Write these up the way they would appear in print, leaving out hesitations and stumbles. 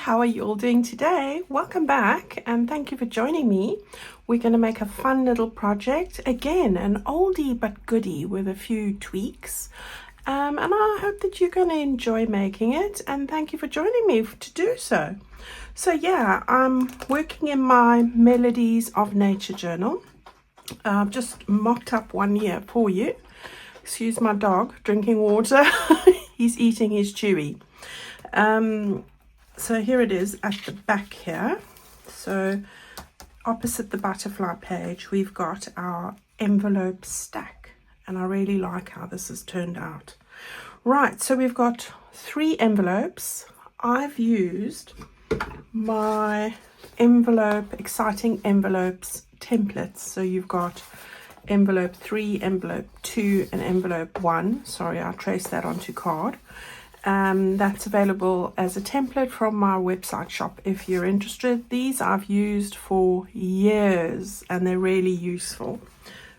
how are you all doing today? Welcome back and thank you for joining me. We're going to make a fun little project. Again, an oldie but goodie with a few tweaks. And I hope that you're going to enjoy making it, and thank you for joining me to do so. So yeah, I'm working in my Melodies of Nature journal. I've just mocked up one here for you. Excuse my dog drinking water. He's eating his chewy. So here it is at the back here. So opposite the butterfly page, we've got our envelope stack, and I really like how this has turned out. Right, so we've got 3 envelopes. I've used my exciting envelopes templates. So you've got envelope 3, envelope 2, and envelope 1. Sorry, I traced that onto card. That's available as a template from my website shop if you're interested. These I've used for years and they're really useful.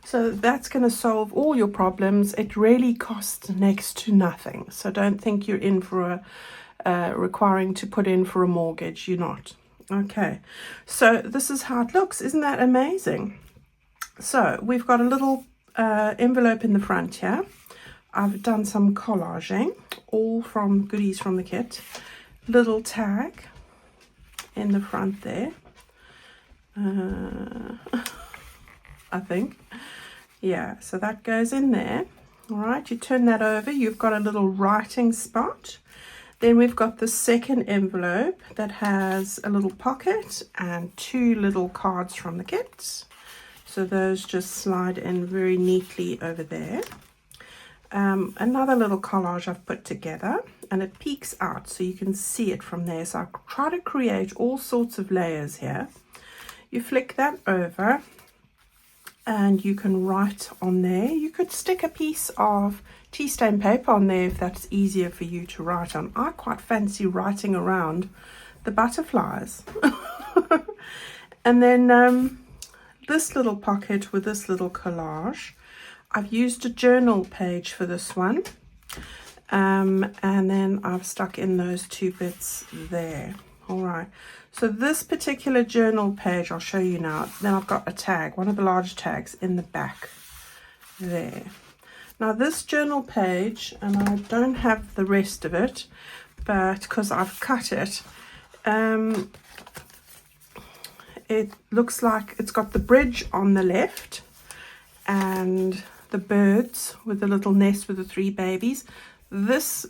So that's going to solve all your problems. It really costs next to nothing. So don't think you're in for requiring to put in for a mortgage. You're not. Okay, so this is how it looks. Isn't that amazing? So we've got a little envelope in the front here. I've done some collaging, all from goodies from the kit. Little tag in the front there, I think. Yeah, so that goes in there. All right, you turn that over, you've got a little writing spot. Then we've got the second envelope that has a little pocket and 2 little cards from the kit. So those just slide in very neatly over there. Another little collage I've put together, and it peeks out so you can see it from there. So I try to create all sorts of layers here. You flick that over and you can write on there. You could stick a piece of tea stain paper on there if that's easier for you to write on. I quite fancy writing around the butterflies. And then this little pocket with this little collage. I've used a journal page for this one, and then I've stuck in those 2 bits there. All right, so this particular journal page I'll show you now. Then I've got a tag, one of the large tags in the back there. Now this journal page, and I don't have the rest of it, but because I've cut it, it looks like it's got the bridge on the left and the birds with the little nest with the 3 babies. This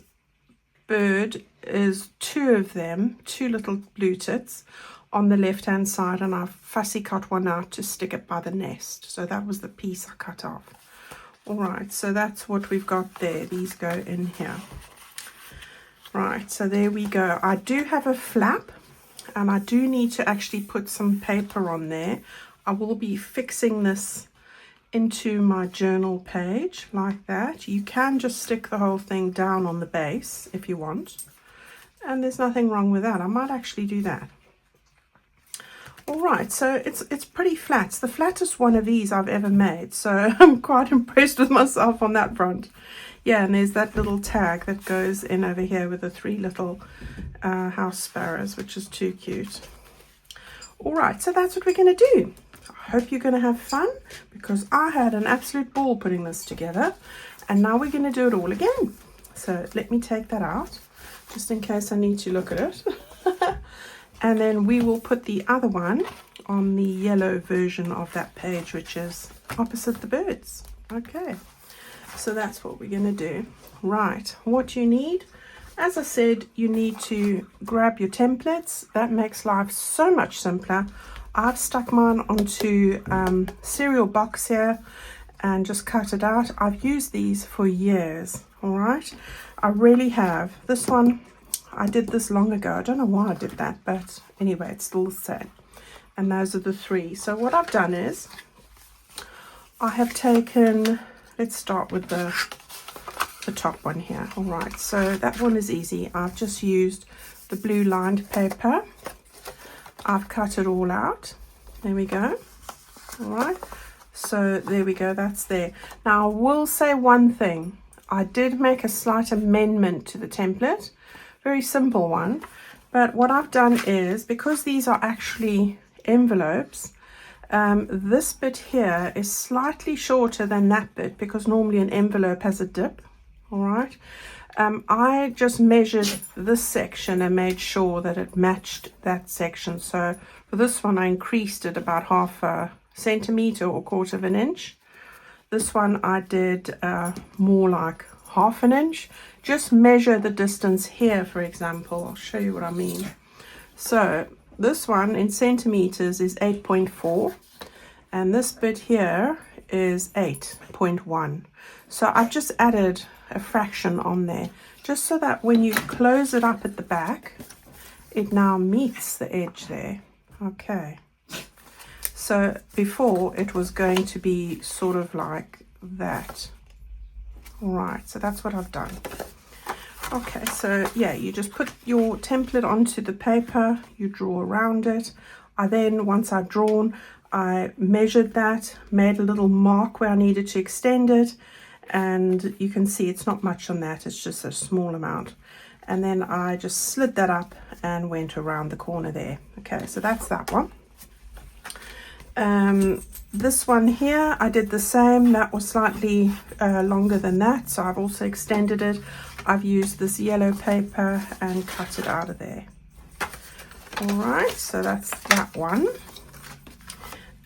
bird is 2 of them, 2 little blue tits on the left hand side, and I've fussy cut one out to stick it by the nest. So that was the piece I cut off. All right, so that's what we've got there. These go in here. Right, so there we go. I do have a flap, and I do need to actually put some paper on there. I will be fixing this into my journal page like that. You can just stick the whole thing down on the base if you want, and there's nothing wrong with that. I might actually do that. All right, so it's pretty flat. It's the flattest one of these I've ever made, so I'm quite impressed with myself on that front. Yeah, and there's that little tag that goes in over here with the 3 little house sparrows, which is too cute. All right, so that's what we're going to do. I hope you're going to have fun, because I had an absolute ball putting this together, and now we're going to do it all again. So let me take that out just in case I need to look at it. And then we will put the other one on the yellow version of that page, which is opposite the birds. Okay, so that's what we're going to do. Right, what you need, as I said, you need to grab your templates. That makes life so much simpler. I've stuck mine onto cereal box here and just cut it out. I've used these for years. All right, I really have. This one, I did this long ago. I don't know why I did that, but anyway, it's still the same. And those are the 3. So what I've done is I have taken, let's start with the top one here. All right, so that one is easy. I've just used the blue lined paper. I've cut it all out. There we go. All right, so there we go, that's there. Now I will say one thing. I did make a slight amendment to the template, very simple one, But what I've done is, because these are actually envelopes, this bit here is slightly shorter than that bit, because normally an envelope has a dip. All right. I just measured this section and made sure that it matched that section. So for this one, I increased it about 1/2 centimeter or 1/4 of an inch. This one I did more like 1/2 inch. Just measure the distance here, for example. I'll show you what I mean. So this one in centimeters is 8.4, and this bit here is 8.1. So I've just added a fraction on there, just so that when you close it up at the back, it now meets the edge there. Okay. So before it was going to be sort of like that. All right, so that's what I've done. Okay, so yeah, you just put your template onto the paper, you draw around it. Once I'd drawn, I measured that, made a little mark where I needed to extend it, and you can see it's not much on that, it's just a small amount. And then I just slid that up and went around the corner there. Okay, so that's that one. This one here, I did the same. That was slightly longer than that, so I've also extended it. I've used this yellow paper and cut it out of there. All right, so that's that one.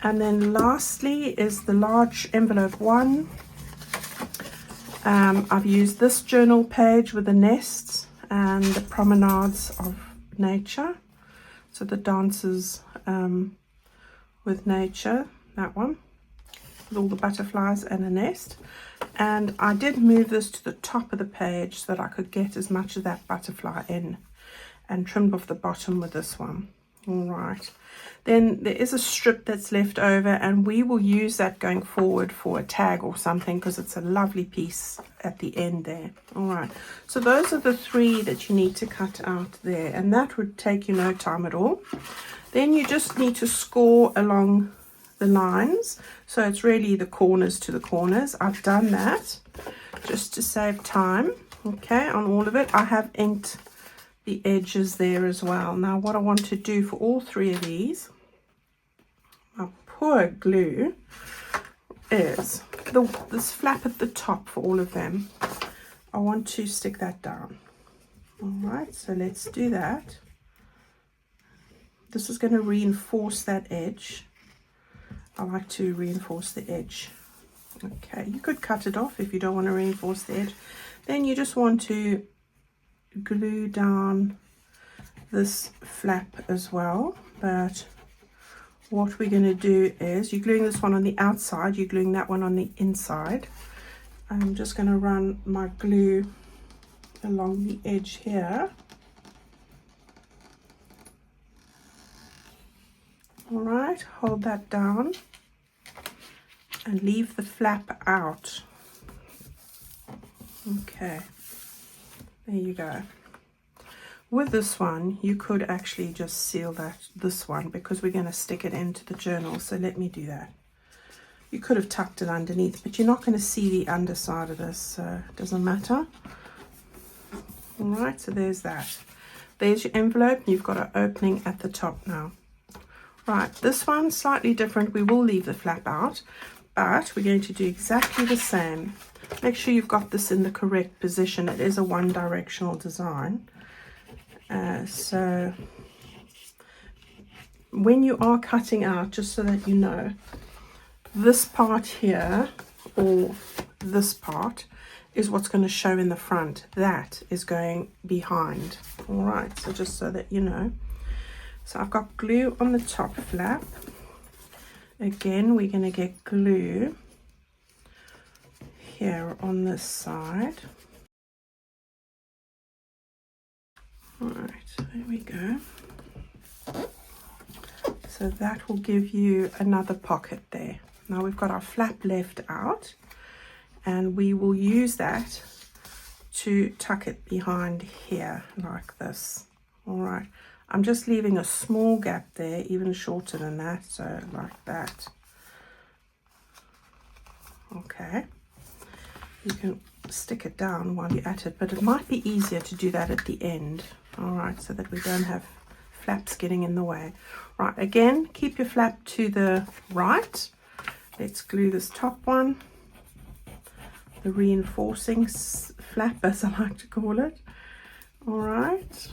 And then lastly is the large envelope one. I've used this journal page with the nests and the promenades of nature. So the dances with nature, that one, with all the butterflies and a nest. And I did move this to the top of the page so that I could get as much of that butterfly in, and trimmed off the bottom with this one. All right. Then there is a strip that's left over, and we will use that going forward for a tag or something, because it's a lovely piece at the end there. All right. So those are the 3 that you need to cut out there, and that would take you no time at all. Then you just need to score along the lines. So it's really the corners to the corners. I've done that just to save time. Okay, on all of it. I have inked the edges there as well. Now what I want to do for all 3 of these, my poor glue, is this flap at the top for all of them. I want to stick that down. All right, so let's do that. This is going to reinforce that edge. I like to reinforce the edge. Okay, you could cut it off if you don't want to reinforce the edge. Then you just want to glue down this flap as well. But what we're going to do is, you're gluing this one on the outside, you're gluing that one on the inside. I'm just going to run my glue along the edge here. All right, hold that down and leave the flap out. Okay, there you go. With this one, you could actually just seal this one, because we're going to stick it into the journal. So let me do that. You could have tucked it underneath, but you're not going to see the underside of this, so it doesn't matter. All right, so there's that. There's your envelope. You've got an opening at the top now. Right, this one's slightly different. We will leave the flap out, but we're going to do exactly the same. Make sure you've got this in the correct position. It is a one-directional design. So when you are cutting out, just so that you know, this part here, or this part, is what's going to show in the front. That is going behind. All right, so just so that you know. So I've got glue on the top flap. Again, we're going to get glue here on this side. All right, there we go. So that will give you another pocket there. Now we've got our flap left out, and we will use that to tuck it behind here like this. All right, I'm just leaving a small gap there, even shorter than that, so like that. Okay, you can stick it down while you're at it, but it might be easier to do that at the end. All right, so that we don't have flaps getting in the way. Right, again, keep your flap to the right. Let's glue this top one, the reinforcing flap, as I like to call it. All right,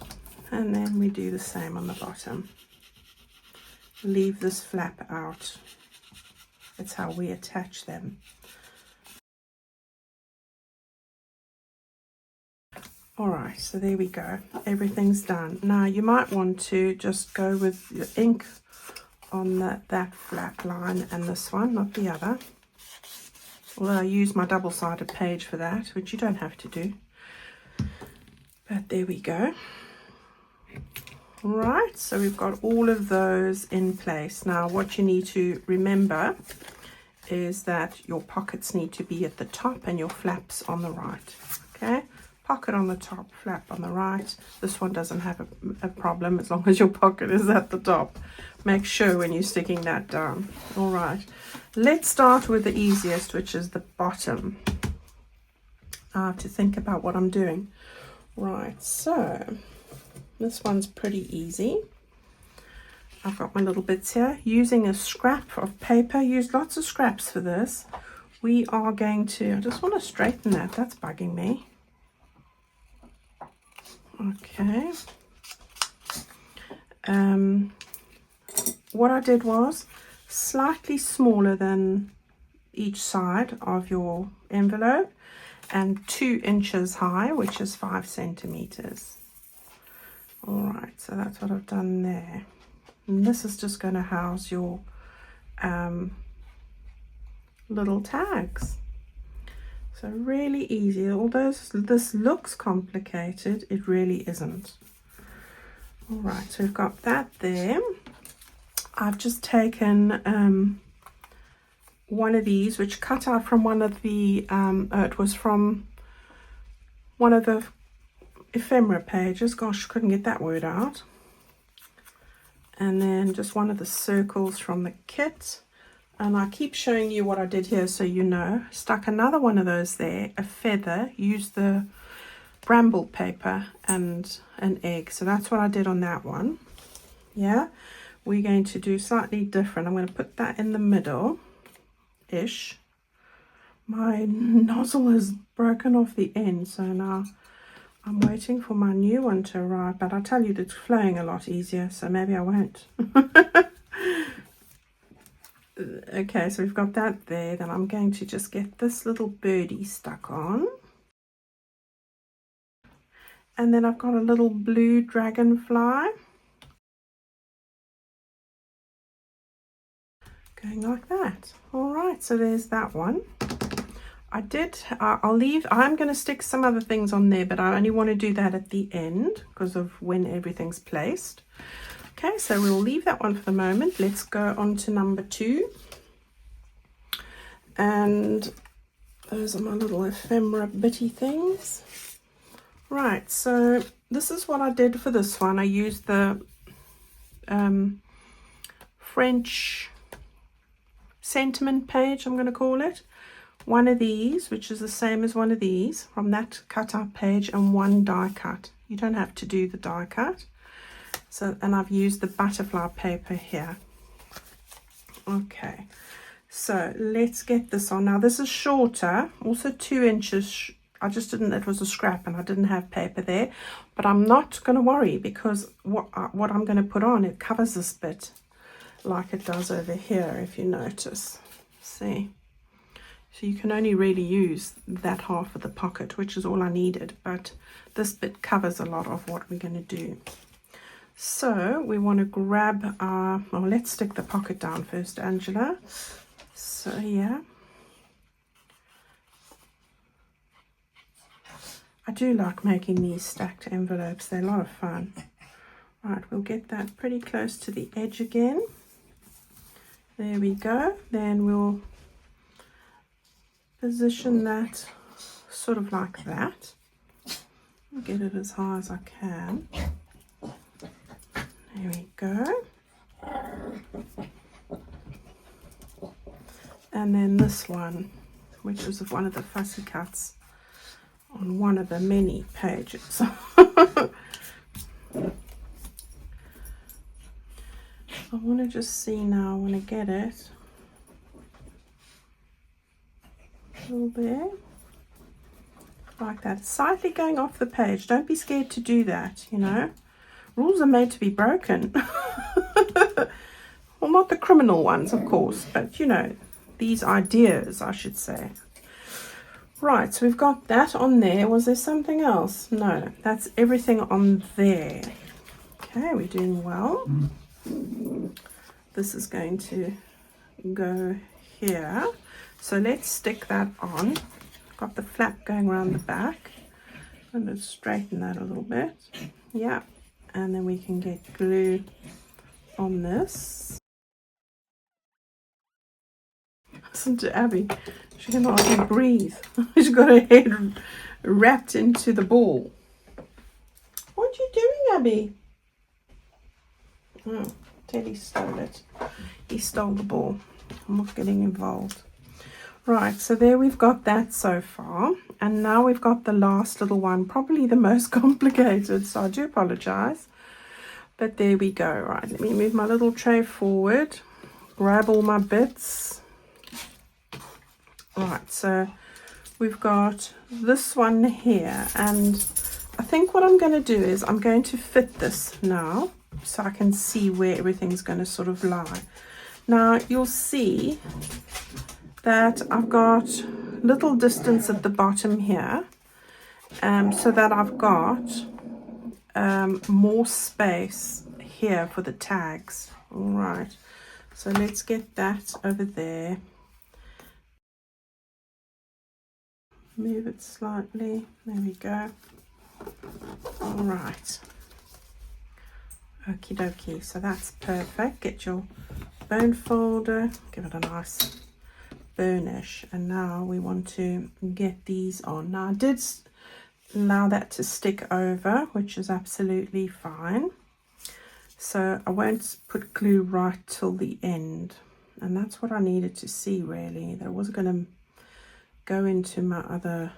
and then we do the same on the bottom. Leave this flap out. That's how we attach them. All right, so there we go. Everything's done. Now you might want to just go with your ink on that flap line and this one, not the other. Although I use my double-sided page for that, which you don't have to do. But there we go. All right, so we've got all of those in place. Now what you need to remember is that your pockets need to be at the top and your flaps on the right. Okay, pocket on the top, flap on the right. This one doesn't have a problem as long as your pocket is at the top. Make sure when you're sticking that down. All right, let's start with the easiest, which is the bottom. I have to think about what I'm doing. Right, so this one's pretty easy. I've got my little bits here. Using a scrap of paper, use lots of scraps for this. We are going to, I just want to straighten that, that's bugging me. Okay. What I did was slightly smaller than each side of your envelope and 2 inches high, which is 5 centimeters. All right, so that's what I've done there. And this is just going to house your little tags. So really easy. Although this looks complicated, it really isn't. All right, so we've got that there. I've just taken one of these, which cut out from one of the, it was from one of the ephemera pages. Gosh, couldn't get that word out. And then just one of the circles from the kit. And I keep showing you what I did here so you know. Stuck another one of those there, a feather, used the bramble paper and an egg. So that's what I did on that one. Yeah, we're going to do slightly different. I'm going to put that in the middle-ish. My nozzle is broken off the end, so now I'm waiting for my new one to arrive, but I tell you it's flowing a lot easier, so maybe I won't. Okay, so we've got that there. Then I'm going to just get this little birdie stuck on. And then I've got a little blue dragonfly. Going like that. All right, so there's that one. I'm going to stick some other things on there, but I only want to do that at the end because of when everything's placed. Okay, so we'll leave that one for the moment. Let's go on to number 2. And those are my little ephemera bitty things. Right, so this is what I did for this one. I used the French sentiment page, I'm going to call it. One of these, which is the same as one of these, from that cut out page, and one die cut. You don't have to do the die cut. So, and I've used the butterfly paper here. Okay, so let's get this on. Now this is shorter, also 2 inches. I just didn't, it was a scrap and I didn't have paper there, but I'm not going to worry because what I'm going to put on, it covers this bit like it does over here, if you notice. See? So you can only really use that half of the pocket, which is all I needed, but this bit covers a lot of what we're going to do. So we want to grab our, well, let's stick the pocket down first, Angela. So yeah. I do like making these stacked envelopes. They're a lot of fun. Right, we'll get that pretty close to the edge again. There we go. Then we'll position that sort of like that. I'll get it as high as I can. There we go. And then this one, which was one of the fussy cuts on one of the many pages. I want to just see now, I want to get it a little bit like that, slightly going off the page. Don't be scared to do that, you know. Rules are made to be broken. Well, not the criminal ones, of course, but you know, these ideas, I should say. Right, so we've got that on there. Was there something else? No, that's everything on there. Okay, we're doing well. This is going to go here. So let's stick that on. Got the flap going around the back. I'm going to straighten that a little bit. Yeah, and then we can get glue on this. Listen to Abby. She can hardly breathe. She's got her head wrapped into the ball. What are you doing, Abby? Oh, Teddy stole it. He stole the ball. I'm not getting involved. Right, so there we've got that so far. And now we've got the last little one, probably the most complicated, so I do apologize. But there we go. Right, let me move my little tray forward, grab all my bits. Right, so we've got this one here, and I think what I'm going to do is I'm going to fit this now so I can see where everything's going to sort of lie. Now you'll see that I've got little distance at the bottom here, so that I've got more space here for the tags. All right, so let's get that over there. Move it slightly. There we go. All right. Okie dokie. So that's perfect. Get your bone folder. Give it a nice burnish. And now we want to get these on. Now I did allow that to stick over, which is absolutely fine. So I won't put glue right till the end. And that's what I needed to see, really. That I wasn't going to go into my other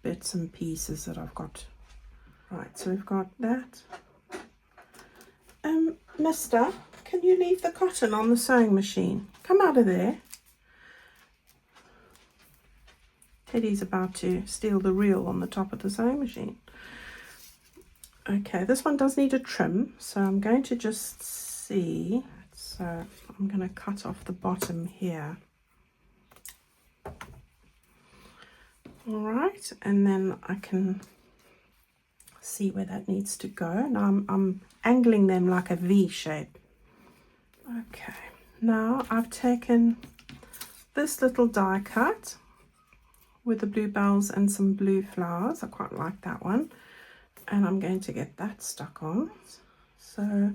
bits and pieces that I've got. Right, so we've got that. Mister, can you leave the cotton on the sewing machine? Come out of there. Teddy's about to steal the reel on the top of the sewing machine. Okay, this one does need a trim, so I'm going to just see. So I'm going to cut off the bottom here. All right, and then I can see where that needs to go. Now I'm angling them like a V shape. Okay, now I've taken this little die cut with the bluebells and some blue flowers. I quite like that one. And I'm going to get that stuck on. So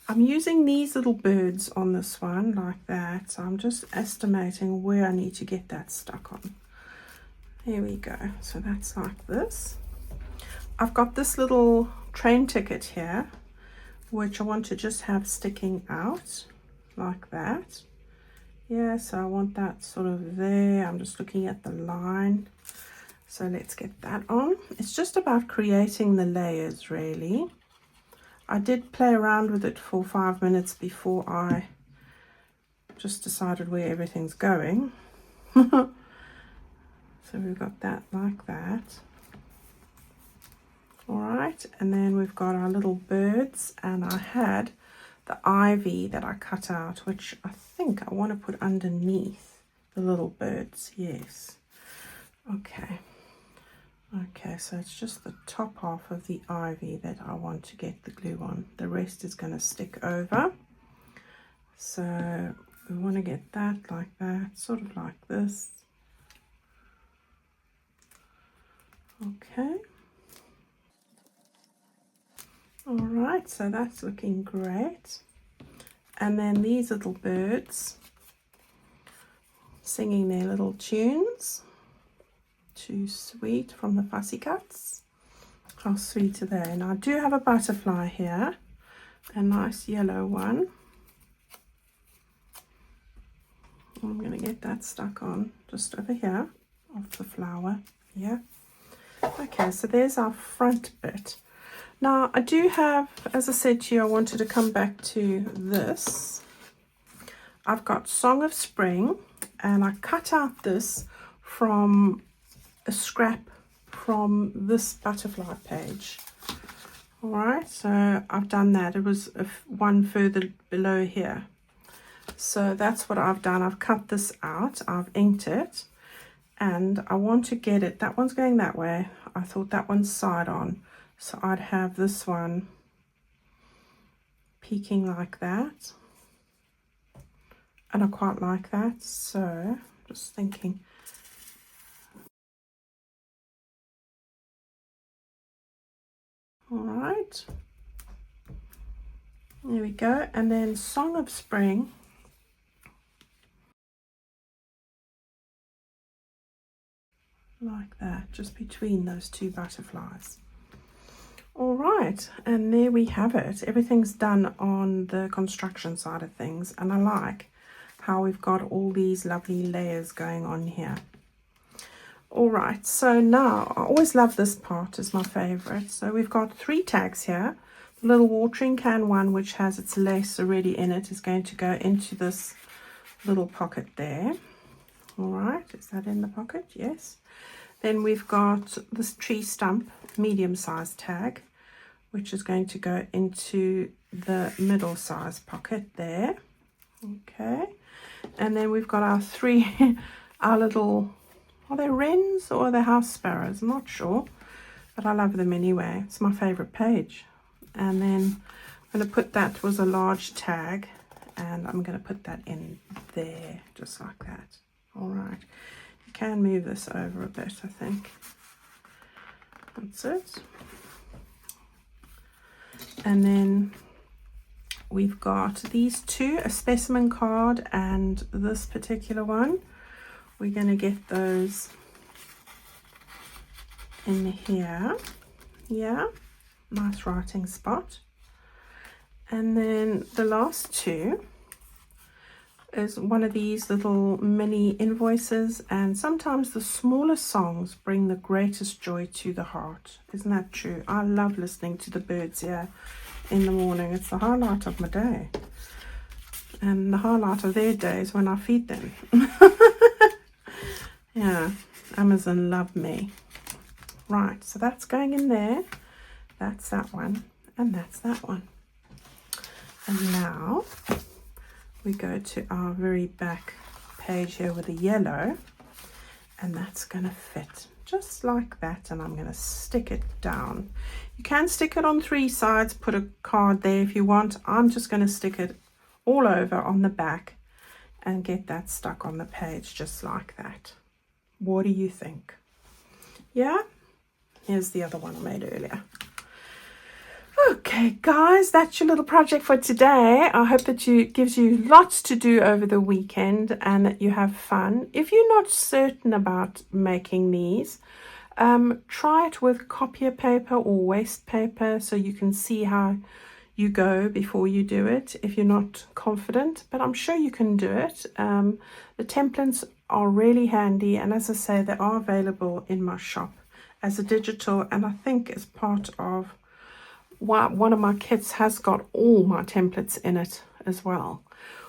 I'm using these little birds on this one like that. So I'm just estimating where I need to get that stuck on. Here we go. So that's like this. I've got this little train ticket here, which I want to just have sticking out like that. Yeah, so I want that sort of there. I'm just looking at the line. So let's get that on. It's just about creating the layers, really. I did play around with it for 5 minutes before I just decided where everything's going. So we've got that like that. All right, and then we've got our little birds, and I had the ivy that I cut out, which I think I want to put underneath the little birds. Yes. Okay. Okay, so it's just the top half of the ivy that I want to get the glue on. The rest is going to stick over. So we want to get that like that, sort of like this. Okay. All right, so that's looking great. And then these little birds singing their little tunes. Too sweet from the Fussy Cuts. How sweet are they? Now I do have a butterfly here, a nice yellow one. I'm going to get that stuck on just over here off the flower. Yeah. Okay, so there's our front bit. Now I do have, as I said to you, I wanted to come back to this I've got Song of Spring, and I cut out this from a scrap from this butterfly page. All right, so I've done that. It was one further below here. So that's what I've done. I've cut this out, I've inked it, and I want to get it. That one's going that way. I thought that one's side on. So I'd have this one peeking like that. And I quite like that. So just thinking. All right. There we go. And then Song of Spring. Like that, just between those two butterflies. All right, and there we have it. Everything's done on the construction side of things, and I like how we've got all these lovely layers going on here. All right, so now I always love this part, is my favorite. So we've got 3 tags here. The little watering can one, which has its lace already in it, is going to go into this little pocket there. All right, is that in the pocket? Yes. Then we've got this tree stump medium-sized tag, which is going to go into the middle-sized pocket there. Okay. And then we've got our 3, our little, are they wrens or are they house sparrows? I'm not sure, but I love them anyway. It's my favorite page. And then I'm going to put, that was a large tag, and I'm going to put that in there, just like that. All right. Can move this over a bit, I think. That's it. And then we've got these 2, a specimen card and this particular one. We're going to get those in here. Yeah, nice writing spot. And then the last 2 is one of these little mini invoices, and sometimes the smallest songs bring the greatest joy to the heart. Isn't that true? I love listening to the birds here in the morning. It's the highlight of my day, and the highlight of their day is when I feed them. Yeah, Amazon love me. Right, so that's going in there. That's that one, and that's that one. And now we go to our very back page here with the yellow, and that's going to fit just like that, and I'm going to stick it down. You can stick it on 3 sides, put a card there if you want. I'm just going to stick it all over on the back and get that stuck on the page just like that. What do you think? Yeah, here's the other one I made earlier. Okay guys, that's your little project for today. I hope that gives you lots to do over the weekend and that you have fun. If you're not certain about making these, try it with copier paper or waste paper so you can see how you go before you do it if you're not confident, but I'm sure you can do it. The templates are really handy, and as I say, they are available in my shop as a digital, and I think as part of one of my kits has got all my templates in it as well.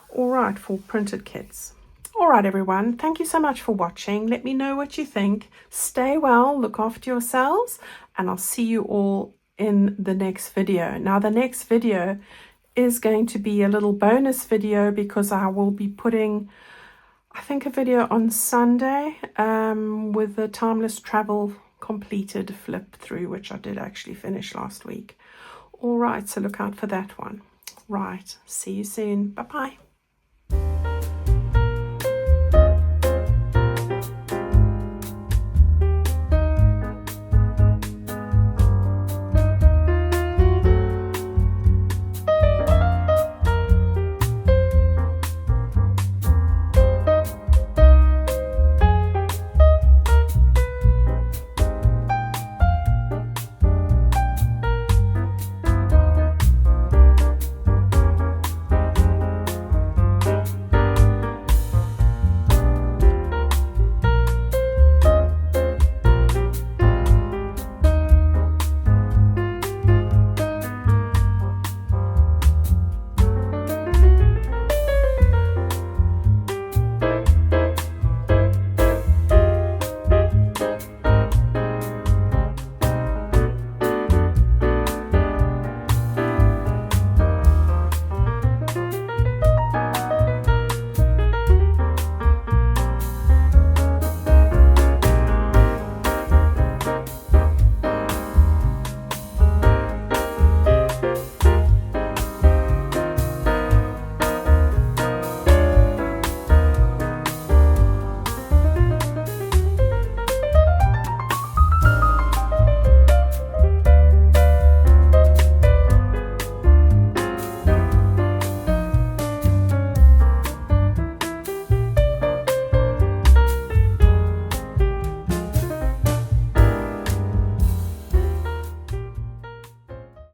All right, for printed kits. All right, everyone, thank you so much for watching. Let me know what you think. Stay well, look after yourselves, and I'll see you all in the next video. Now, the next video is going to be a little bonus video because I will be putting, I think, a video on Sunday with the Timeless Travel completed flip through, which I did actually finish last week. All right, so look out for that one. Right, see you soon. Bye-bye.